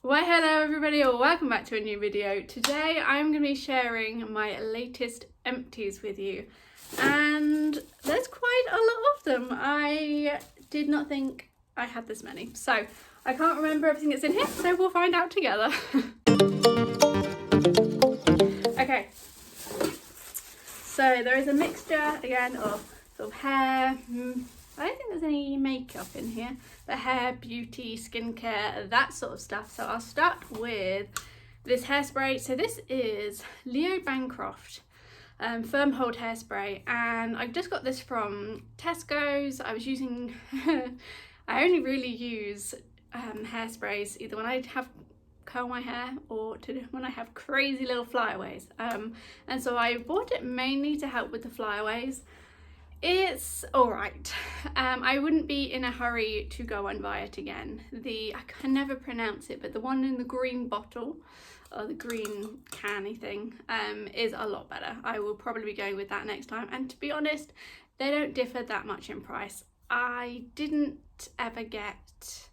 Well, hello everybody, or welcome back to a new video. Today I'm going to be sharing my latest empties with you, and there's quite a lot of them. I did not think I had this many, so I can't remember everything that's in here, so we'll find out together. Okay, so there is a mixture again of sort of hair, I don't think there's any makeup in here, but hair, beauty, skincare, that sort of stuff. So I'll start with this hairspray. So this is Leo Bancroft Firm Hold Hairspray, and I just got this from Tesco's. I was using, I only really use hairsprays either when I have curl my hair or when I have crazy little flyaways. And so I bought it mainly to help with the flyaways. It's alright. I wouldn't be in a hurry to go and buy it again. I can never pronounce it, but the one in the green bottle, or the green canny thing, is a lot better. I will probably be going with that next time. And to be honest, they don't differ that much in price. I didn't ever get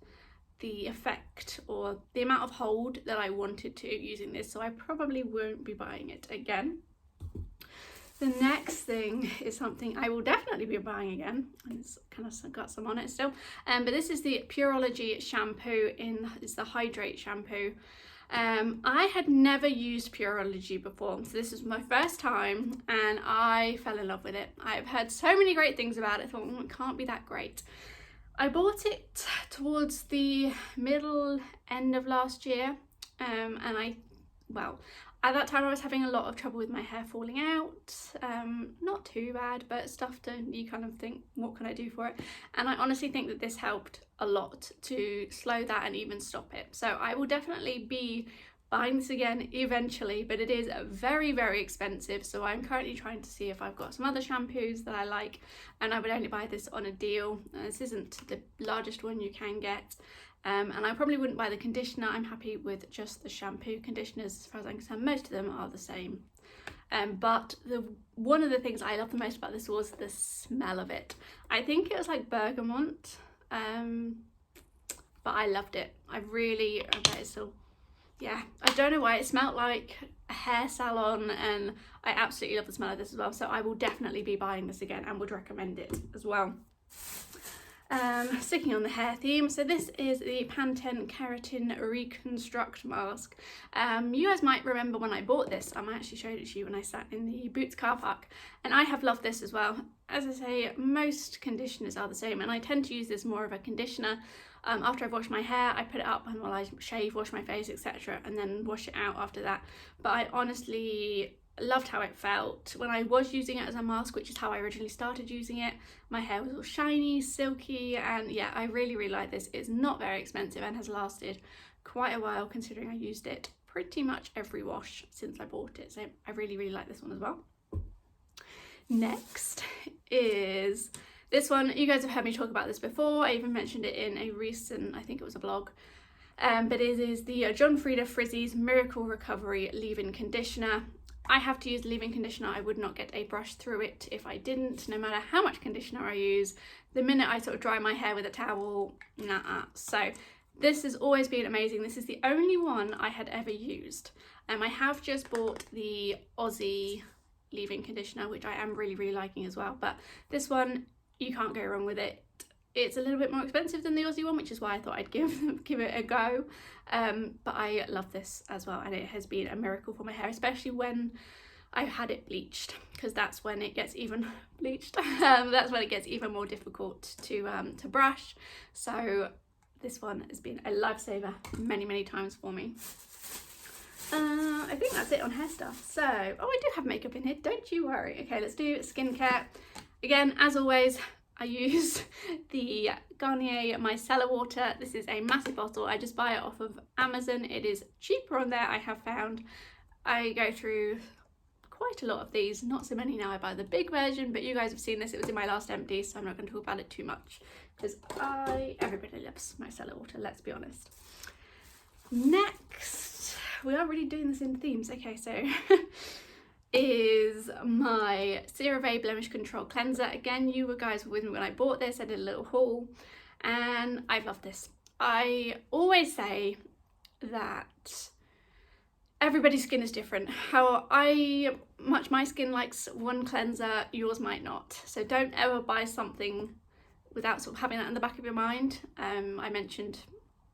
the effect or the amount of hold that I wanted to using this, so I probably won't be buying it again. The next thing is something I will definitely be buying again, and it's kind of got some on it still, but this is the Pureology shampoo. It's the Hydrate shampoo. I had never used Pureology before, so this is my first time and I fell in love with it. I've heard so many great things about it. I thought, it can't be that great. I bought it towards the middle end of last year, and at that time I was having a lot of trouble with my hair falling out. Not too bad, but stuff you kind of think, what can I do for it? And I honestly think that this helped a lot to slow that and even stop it. So I will definitely be buying this again eventually, but it is very, very expensive. So I'm currently trying to see if I've got some other shampoos that I like, and I would only buy this on a deal. This isn't the largest one you can get. And I probably wouldn't buy the conditioner. I'm happy with just the shampoo. Conditioners, as far as I'm concerned, most of them are the same. But one of the things I love the most about this was the smell of it. I think it was like bergamot, but I loved it. I bet it's still, yeah, I don't know why, it smelled like a hair salon, and I absolutely love the smell of this as well. So I will definitely be buying this again and would recommend it as well. Sticking on the hair theme, so this is the Pantene Keratin Reconstruct Mask. You guys might remember when I bought this. I actually showed it to you when I sat in the Boots car park, and I have loved this as well. As I say, most conditioners are the same, and I tend to use this more of a conditioner. After I've washed my hair, I put it up, and while I shave, wash my face, etc., and then wash it out after that. But I honestly loved how it felt when I was using it as a mask, which is how I originally started using it. My hair was all shiny, silky, and yeah, I really, really like this. It's not very expensive and has lasted quite a while, considering I used it pretty much every wash since I bought it. So I really, really like this one as well. Next is this one. You guys have heard me talk about this before. I even mentioned it in a recent, I think it was a blog. But it is the John Frieda Frizzies Miracle Recovery Leave-In Conditioner. I have to use leave-in conditioner. I would not get a brush through it if I didn't, no matter how much conditioner I use. The minute I sort of dry my hair with a towel, nah. So this has always been amazing. This is the only one I had ever used. I have just bought the Aussie leave-in conditioner, which I am really, really liking as well. But this one, you can't go wrong with it. It's a little bit more expensive than the Aussie one, which is why I thought I'd give it a go. But I love this as well, and it has been a miracle for my hair, especially when I've had it bleached, because that's when it gets even bleached. That's when it gets even more difficult to brush. So this one has been a lifesaver many, many times for me. I think that's it on hair stuff. So, I do have makeup in here, don't you worry. Okay, let's do skincare. Again, as always, I use the Garnier Micellar Water. This is a massive bottle. I just buy it off of Amazon. It is cheaper on there, I have found. I go through quite a lot of these, not so many now. I buy the big version, but you guys have seen this. It was in my last empty, so I'm not going to talk about it too much, because everybody loves micellar water, let's be honest. Next, we are really doing this in themes. Okay, so is my CeraVe Blemish Control Cleanser. Again, you guys were with me when I bought this. I did a little haul, and I've loved this. I always say that everybody's skin is different. How much my skin likes one cleanser, yours might not. So don't ever buy something without sort of having that in the back of your mind. I mentioned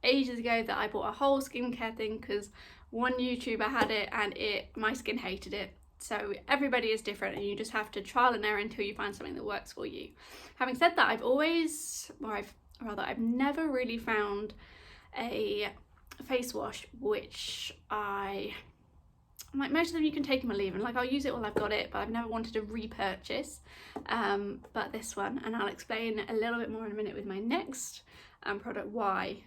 ages ago that I bought a whole skincare thing because one YouTuber had it and my skin hated it. So everybody is different, and you just have to trial and error until you find something that works for you. Having said that, I've never really found a face wash which like most of them you can take them or leave them. Like I'll use it while I've got it, but I've never wanted to repurchase. But this one, and I'll explain a little bit more in a minute with my next product why.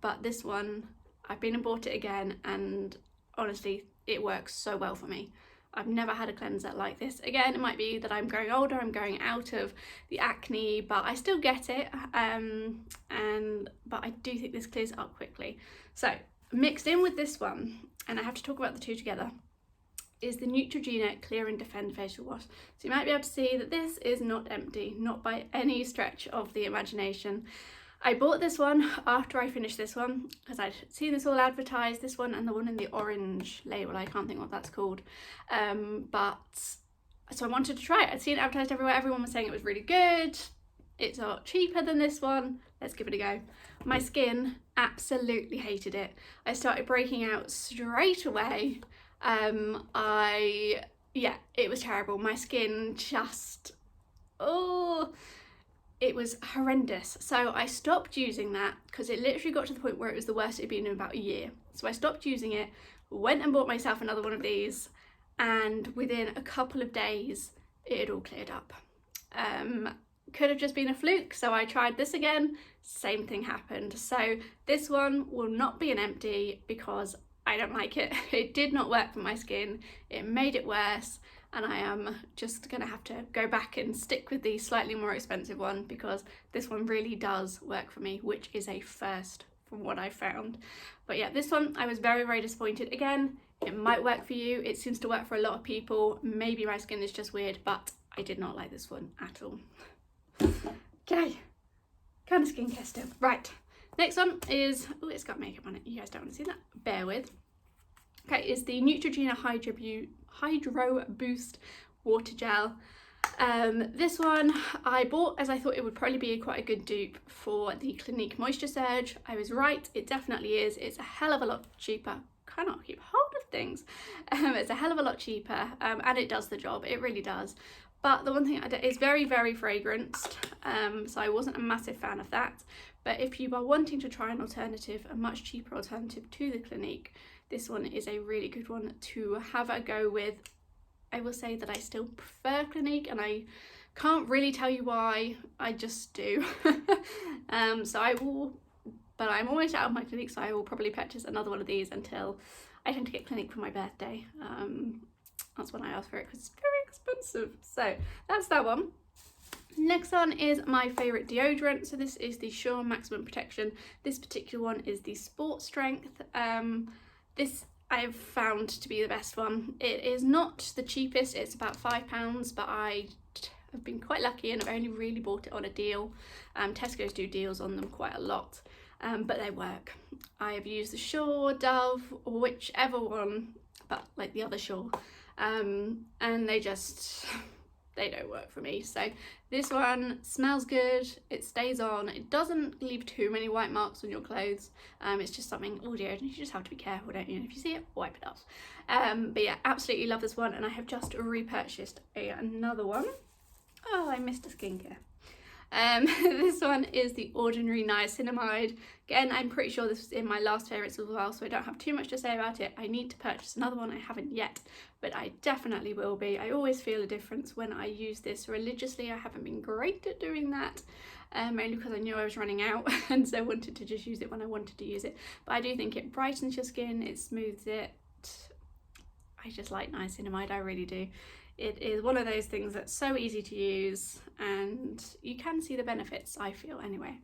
But this one, I've been and bought it again, and honestly, it works so well for me. I've never had a cleanser like this. Again, it might be that I'm growing older, I'm going out of the acne, but I still get it. But I do think this clears up quickly. So mixed in with this one, and I have to talk about the two together, is the Neutrogena Clear and Defend Facial Wash. So you might be able to see that this is not empty, not by any stretch of the imagination. I bought this one after I finished this one because I'd seen this all advertised, this one and the one in the orange label, I can't think what that's called. So I wanted to try it. I'd seen it advertised everywhere, everyone was saying it was really good. It's a lot cheaper than this one, let's give it a go. My skin absolutely hated it. I started breaking out straight away. It was terrible. My skin just, it was horrendous. So I stopped using that because it literally got to the point where it was the worst it had been in about a year. So I stopped using it, went and bought myself another one of these, and within a couple of days, it had all cleared up. Could have just been a fluke, so I tried this again, same thing happened. So this one will not be an empty because I don't like it. It did not work for my skin, it made it worse, and I am just gonna have to go back and stick with the slightly more expensive one because this one really does work for me, which is a first from what I found. But yeah, this one I was very, very disappointed. Again, it might work for you, it seems to work for a lot of people, maybe my skin is just weird, but I did not like this one at all. Okay, kind of skincare still. Right, next one is, it's got makeup on it, you guys don't want to see that, bear with. Okay, is the Neutrogena Hydro Boost Water Gel. This one I bought as I thought it would probably be quite a good dupe for the Clinique Moisture Surge. I was right, it definitely is. It's a hell of a lot cheaper. Cannot keep hold of things. It's a hell of a lot cheaper, and it does the job, it really does. But the one thing is very, very fragranced, so I wasn't a massive fan of that. But if you are wanting to try an alternative, a much cheaper alternative to the Clinique, this one is a really good one to have a go with. I will say that I still prefer Clinique, and I can't really tell you why, I just do. So I will, but I'm almost out of my Clinique, so I will probably purchase another one of these until I tend to get Clinique for my birthday. That's when I asked for it because it's very expensive. So that's that one. Next one is my favourite deodorant. So this is the Sure Maximum Protection. This particular one is the Sport Strength. This I've found to be the best one. It is not the cheapest, it's about £5, but I have been quite lucky and I've only really bought it on a deal. Tesco's do deals on them quite a lot, but they work. I have used the Sure, Dove, or whichever one, but like the other Sure. And they don't work for me. So this one smells good, it stays on, it doesn't leave too many white marks on your clothes. It's just something, deodorant, you just have to be careful, don't you? And if you see it, wipe it off. But yeah, absolutely love this one, and I have just repurchased another one. Oh, I missed a skincare. This one is the Ordinary Niacinamide. Again, I'm pretty sure this was in my last favourites as well, so I don't have too much to say about it. I need to purchase another one, I haven't yet, but I definitely will be. I always feel a difference when I use this religiously. I haven't been great at doing that, mainly because I knew I was running out and so I wanted to just use it when I wanted to use it. But I do think it brightens your skin, it smooths it. I just like niacinamide, I really do. It is one of those things that's so easy to use and you can see the benefits, I feel anyway.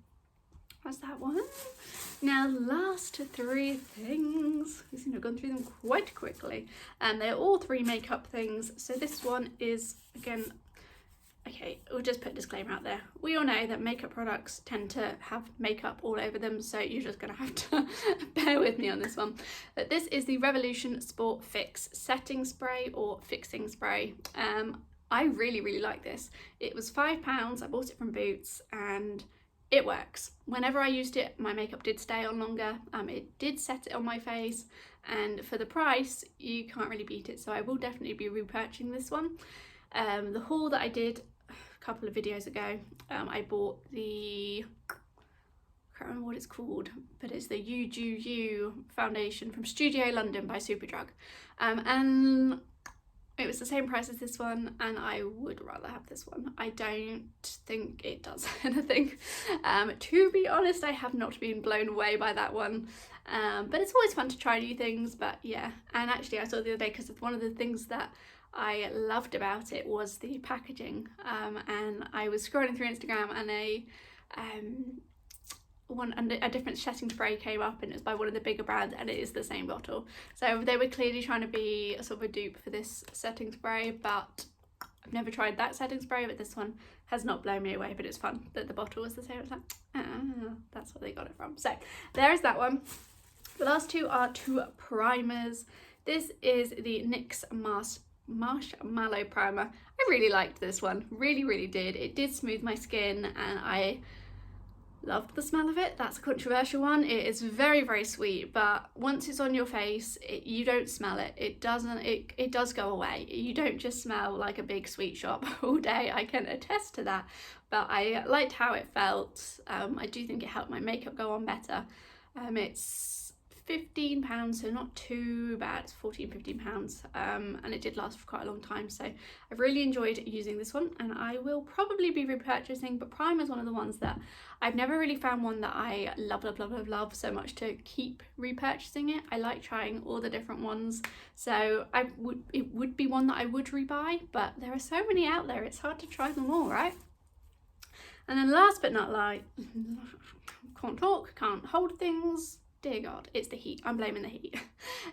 That's that one. Now, last three things. We seem to have gone through them quite quickly. And they're all three makeup things. So this one is, again, okay, we'll just put a disclaimer out there. We all know that makeup products tend to have makeup all over them, so you're just going to have to bear with me on this one. But this is the Revolution Sport Fix Setting Spray or Fixing Spray. I really like this. It was £5, I bought it from Boots, and it works. Whenever I used it, my makeup did stay on longer. It did set it on my face, and for the price, you can't really beat it, so I will definitely be repurchasing this one. The haul that I did a couple of videos ago, I bought the, I can't remember what it's called, but it's the You Do You foundation from Studio London by Superdrug, and it was the same price as this one, and I would rather have this one. I don't think it does anything. To be honest, I have not been blown away by that one, but it's always fun to try new things. But yeah, and actually I saw the other day, because one of the things that I loved about it was the packaging, and I was scrolling through Instagram, and a different setting spray came up, and it was by one of the bigger brands, and it is the same bottle. So they were clearly trying to be a sort of a dupe for this setting spray, but I've never tried that setting spray, but this one has not blown me away. But it's fun that the bottle was the same. It's like, that's where they got it from. So there is that one. The last two are two primers. This is the NYX Marshmallow Primer. I really liked this one, really did. It did smooth my skin, and I loved the smell of it. That's a controversial one. It is very sweet, but once it's on your face, you don't smell it. It does go away. You don't just smell like a big sweet shop all day. I can attest to that, but I liked how it felt. I do think it helped my makeup go on better. It's £15, so not too bad. It's £14-15, and it did last for quite a long time, so I've really enjoyed using this one, and I will probably be repurchasing. But primer is one of the ones that I've never really found one that I love so much to keep repurchasing it. I like trying all the different ones, so it would be one that I would rebuy, but there are so many out there, it's hard to try them all, right? And then last but not least, can't talk, can't hold things. Dear God, it's the heat. I'm blaming the heat.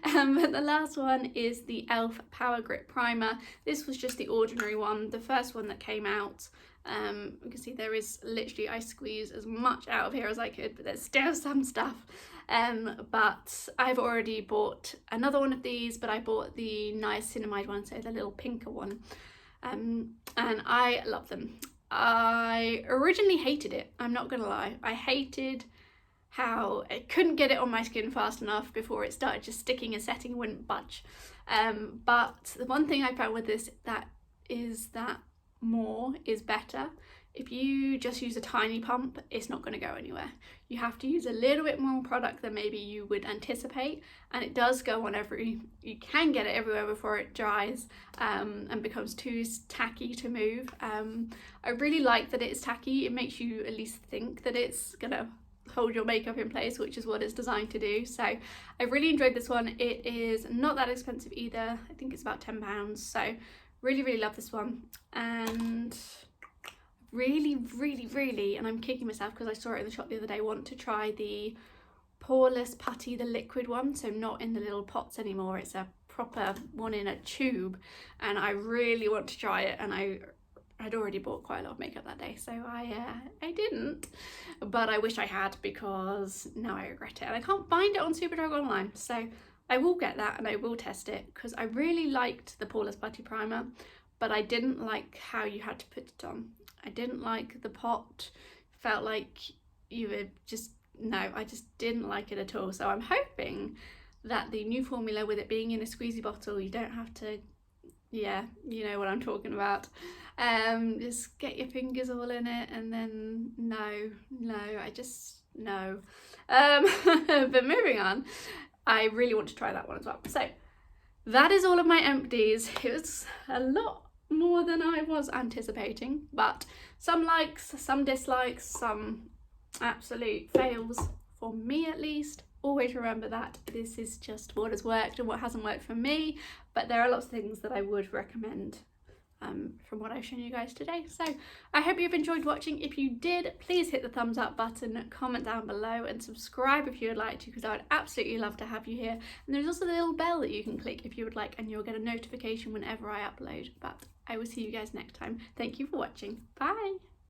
But the last one is the e.l.f. Power Grip Primer. This was just the ordinary one, the first one that came out. You can see there is literally, I squeezed as much out of here as I could, but there's still some stuff. But I've already bought another one of these, but I bought the niacinamide one, so the little pinker one. And I love them. I originally hated it, I'm not gonna lie. I hated how I couldn't get it on my skin fast enough before it started just sticking and setting and wouldn't budge. But the one thing I found with this is that more is better. If you just use a tiny pump, it's not going to go anywhere. You have to use a little bit more product than maybe you would anticipate, and it does go on you can get it everywhere before it dries and becomes too tacky to move. I really like that it's tacky. It makes you at least think that it's gonna hold your makeup in place, which is what it's designed to do. So I really enjoyed this one. It is not that expensive either. I think it's about £10, so really love this one. And really, and I'm kicking myself because I saw it in the shop the other day, want to try the Poreless Putty, the liquid one, so not in the little pots anymore. It's a proper one in a tube, and I really want to try it. And I'd already bought quite a lot of makeup that day, so I didn't, but I wish I had, because now I regret it, and I can't find it on Superdrug online. So I will get that and I will test it, because I really liked the Poreless Putty Primer, but I didn't like how you had to put it on. I didn't like the pot. Felt like you were I just didn't like it at all. So I'm hoping that the new formula, with it being in a squeezy bottle, you don't have to, yeah, you know what I'm talking about. Just get your fingers all in it, and then no. But moving on, I really want to try that one as well. So that is all of my empties. It was a lot more than I was anticipating, but some likes, some dislikes, some absolute fails for me at least. Always remember that this is just what has worked and what hasn't worked for me, but there are lots of things that I would recommend from what I've shown you guys today. So I hope you've enjoyed watching. If you did, please hit the thumbs up button, comment down below, and subscribe if you would like to, because I would absolutely love to have you here. And there's also the little bell that you can click if you would like, and you'll get a notification whenever I upload. But I will see you guys next time. Thank you for watching. Bye.